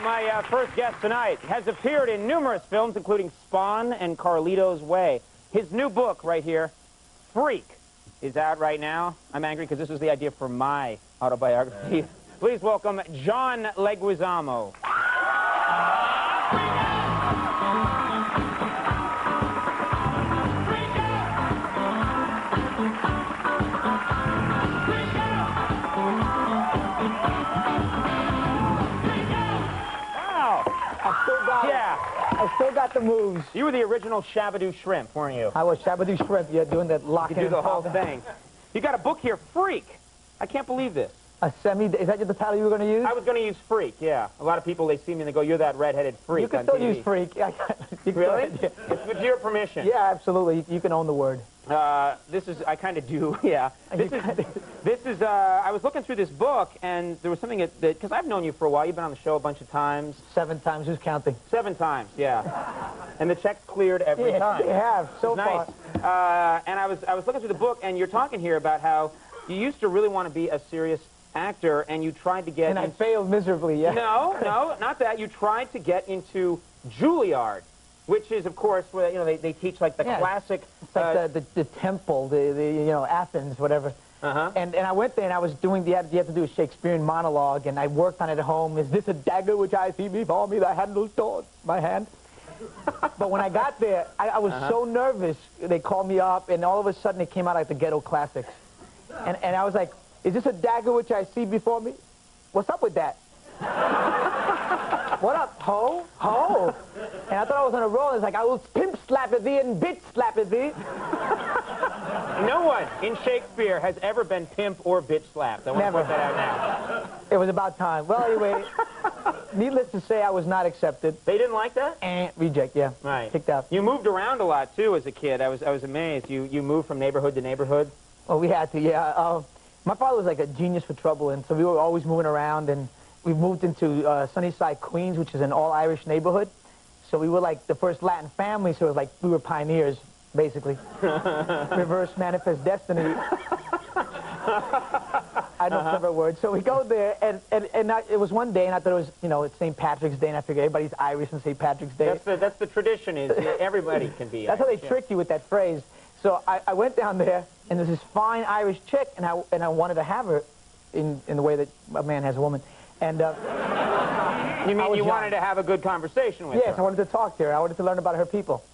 My first guest tonight has appeared in numerous films, including Spawn and Carlito's Way. His new book right here, Freak, is out right now. I'm angry because this was the idea for my autobiography. Please welcome John Leguizamo. I still got the moves. You were the original Shabadoo Shrimp, weren't you? I was Shabadoo Shrimp, yeah, doing that lock. You could do the whole thing. You got a book here, Freak. I can't believe this. Is that the title you were going to use? I was going to use Freak, yeah. A lot of people, they see me and they go, you're that redheaded freak. You can still use Freak. Really? Yeah. It's with your permission. Yeah, absolutely. You can own the word. This is, I kind of do, yeah. This is, I was looking through this book, and there was something that, because I've known you for a while, you've been on the show a bunch of times. 7 times, who's counting? 7 times, yeah. And the check's cleared every time. They have, so far. Nice. And I was looking through the book, and you're talking here about how you used to really want to be a serious actor, and you tried to get... And I failed miserably, yeah. No, not that. You tried to get into Juilliard, which is, of course, where, you know, they teach, like, the classic... It's like the temple, you know, Athens, whatever. And I went there, and I was doing you had to do a Shakespearean monologue, and I worked on it at home. Is this a dagger which I see before me, the handle toward my hand? But when I got there, I was so nervous. They called me up, and all of a sudden, it came out like the ghetto classics. And I was like, is this a dagger which I see before me? What's up with that? What up, ho? Ho? And I thought I was on a roll. It's like, I will pimp slap at thee and bitch slap at thee. No one in Shakespeare has ever been pimp or bitch slapped. I want to point that out now. It was about time. Well, anyway, needless to say, I was not accepted. They didn't like that? Reject, yeah. Right. Kicked out. You moved around a lot, too, as a kid. I was amazed. You moved from neighborhood to neighborhood? Well, we had to, yeah. My father was like a genius for trouble, and so we were always moving around, and we moved into Sunnyside, Queens, which is an all-Irish neighborhood. So we were like the first Latin family, so it was like we were pioneers, basically. Reverse manifest destiny. I don't remember a word. So we go there, and it was one day, and I thought it was, you know, it's St. Patrick's Day, and I figured everybody's Irish on St. Patrick's Day. That's the tradition, is everybody can be That's Irish. How they trick you with that phrase. So I went down there, and there's this fine Irish chick, and I wanted to have her in the way that a man has a woman. And you mean you wanted to have a good conversation with her? Yes, I wanted to talk to her. I wanted to learn about her people.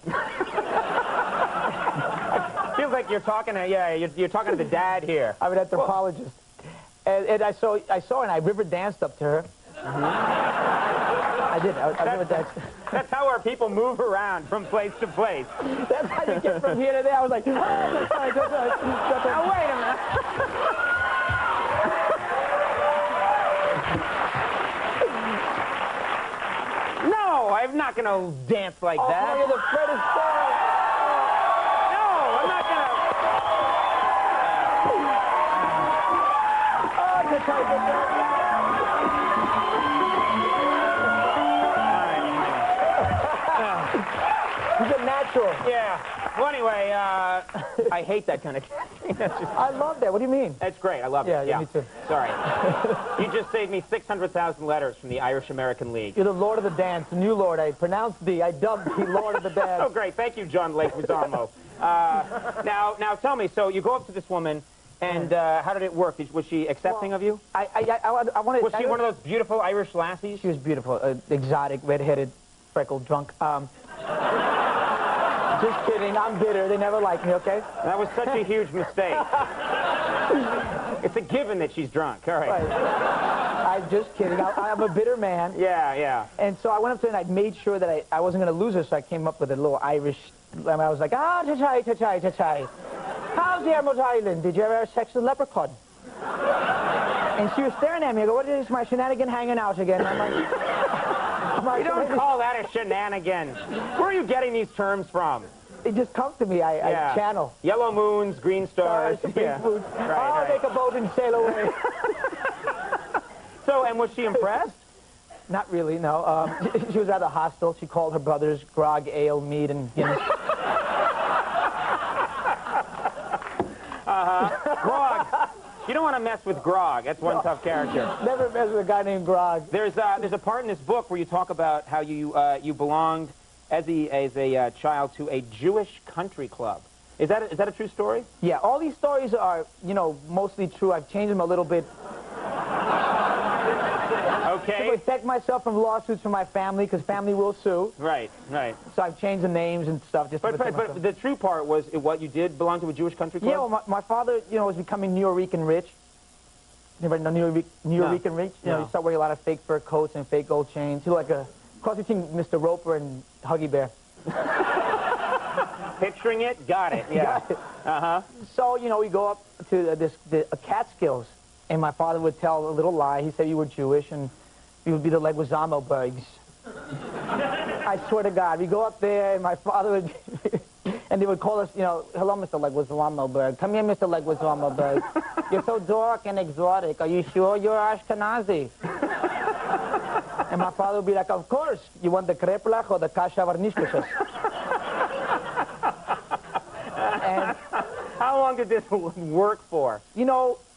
Feels like you're talking to, you're talking to the dad here. I'm an anthropologist. And I saw her, and I river danced up to her. I did. I river danced. That's how our people move around from place to place. That's how you get from here to there. I was like, now wait a minute. No, I'm not going to dance like that. Oh, you're the Fred Astaire. No, I'm not going to. Oh, the type of He's a natural. Yeah. Well, anyway, I hate that kind of casting. I love that. What do you mean? That's great. I love it. Yeah, me too. Sorry. You just saved me 600,000 letters from the Irish-American League. You're the Lord of the Dance, the new Lord. I pronounced thee. I dubbed thee Lord of the Dance. Oh, great. Thank you, John Leguizamo. Now tell me, so you go up to this woman, and how did it work? Was she accepting of you? I wanted... Was she one of those beautiful Irish lassies? She was beautiful. Exotic, red-headed, freckled, drunk. Just kidding. I'm bitter. They never liked me, okay? That was such a huge mistake. It's a given that she's drunk. All right. I'm just kidding. I'm a bitter man. Yeah. And so I went up to her, and I made sure that I wasn't going to lose her, so I came up with a little Irish... I was like, ta-chai, ta-chai, ta-chai. How's the Emerald Island? Did you ever have sex with a leprechaun? And she was staring at me. I go, what is my shenanigan hanging out again? I'm like, you don't call that a shenanigan. Where are you getting these terms from? It just comes to me. I channel. Yellow moons, green stars. I'll make a boat and sail away. So, and was she impressed? Not really, no. She was rather hostile. She called her brothers grog, ale, mead, and Guinness. Grog. You don't want to mess with Grog. That's one tough character. Never mess with a guy named Grog. There's a part in this book where you talk about how you belonged as a child to a Jewish country club. Is that a true story? Yeah, all these stories are, mostly true. I've changed them a little bit. Okay. To protect myself from lawsuits from my family, because family will sue. Right, right. So I've changed the names and stuff just to protect myself. But the true part was what you did belong to a Jewish country club? Yeah, well, my father, was becoming Nuyorican rich. Anybody know Nuyorican rich? No. He started wearing a lot of fake fur coats and fake gold chains. He looked like a cross between Mr. Roper and Huggy Bear. Picturing it? Got it, yeah. Uh-huh. So, we go up to the Catskills, and my father would tell a little lie. He said you were Jewish, and we would be the Leguizamo bergs. I swear to God. We go up there, and my father would... and they would call us, hello, Mr. Leguizamo berg. Come here, Mr. Leguizamo berg. You're so dark and exotic. Are you sure you're Ashkenazi? And my father would be like, of course. You want the kreplach or the kasha varnishkashas? And how long did this work for?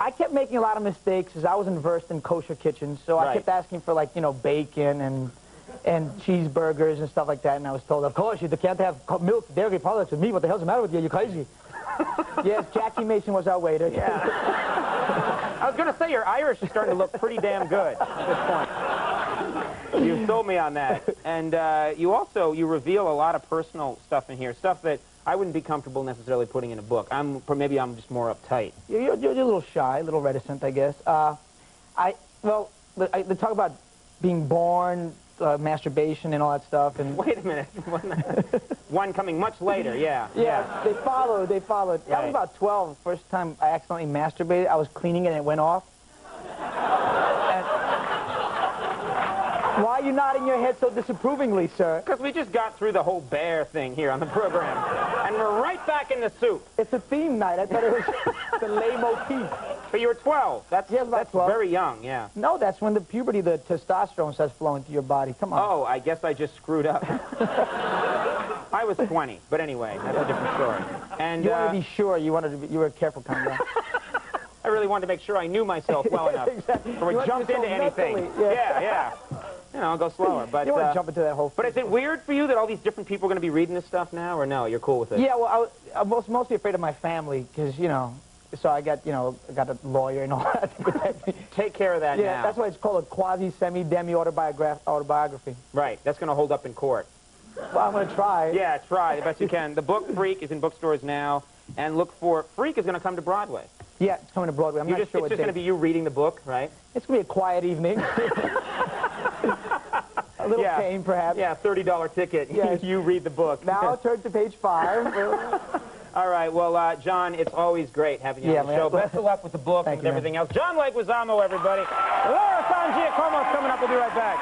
I kept making a lot of mistakes because I wasn't versed in kosher kitchens, so I kept asking for, bacon and cheeseburgers and stuff like that, and I was told, of course, you can't have milk, dairy products with me. What the hell's the matter with you? You're crazy. Yes, Jackie Mason was our waiter. Yeah. I was going to say, your Irish is starting to look pretty damn good at this point. You sold me on that. And you reveal a lot of personal stuff in here, stuff that I wouldn't be comfortable necessarily putting in a book. Maybe I'm just more uptight. You're a little shy, a little reticent, I guess. They talk about being born, masturbation and all that stuff. And wait a minute. One coming much later, yeah. Yeah, they followed. Right. I was about 12 the first time I accidentally masturbated. I was cleaning it and it went off. Why are you nodding your head so disapprovingly, sir? Because we just got through the whole bear thing here on the program. And we're right back in the soup. It's a theme night. I thought it was the leitmotif. But you were 12. That's 12. Very young, yeah. No, that's when the testosterone starts flowing through your body. Come on. Oh, I guess I just screwed up. I was 20. But anyway, that's a different story. And you wanted to be sure. You were a careful kind of guy. I really wanted to make sure I knew myself well enough. Exactly. Before we jumped into anything. Mentally, yeah. I'll go slower. But you want to jump into that whole thing. But is it weird for you that all these different people are going to be reading this stuff now, or no? You're cool with it? Yeah, well, I'm mostly afraid of my family, because, so I got a lawyer and all that to protect me. Take care of that now. Yeah, that's why it's called a quasi-semi-demi-autobiography. Right, that's going to hold up in court. Well, I'm going to try. Yeah, try the best you can. The book Freak is in bookstores now, and look for Freak is going to come to Broadway. Yeah, it's coming to Broadway. I'm not sure what It's just going to be you reading the book, right? It's going to be a quiet evening. A little pain, perhaps. Yeah, $30 ticket. Yes. You read the book. Now turn to page 5. All right, well, John, it's always great having you on the show. Best of luck with the book and everything else. John Leguizamo, everybody. Laura San Giacomo's coming up. We'll be right back.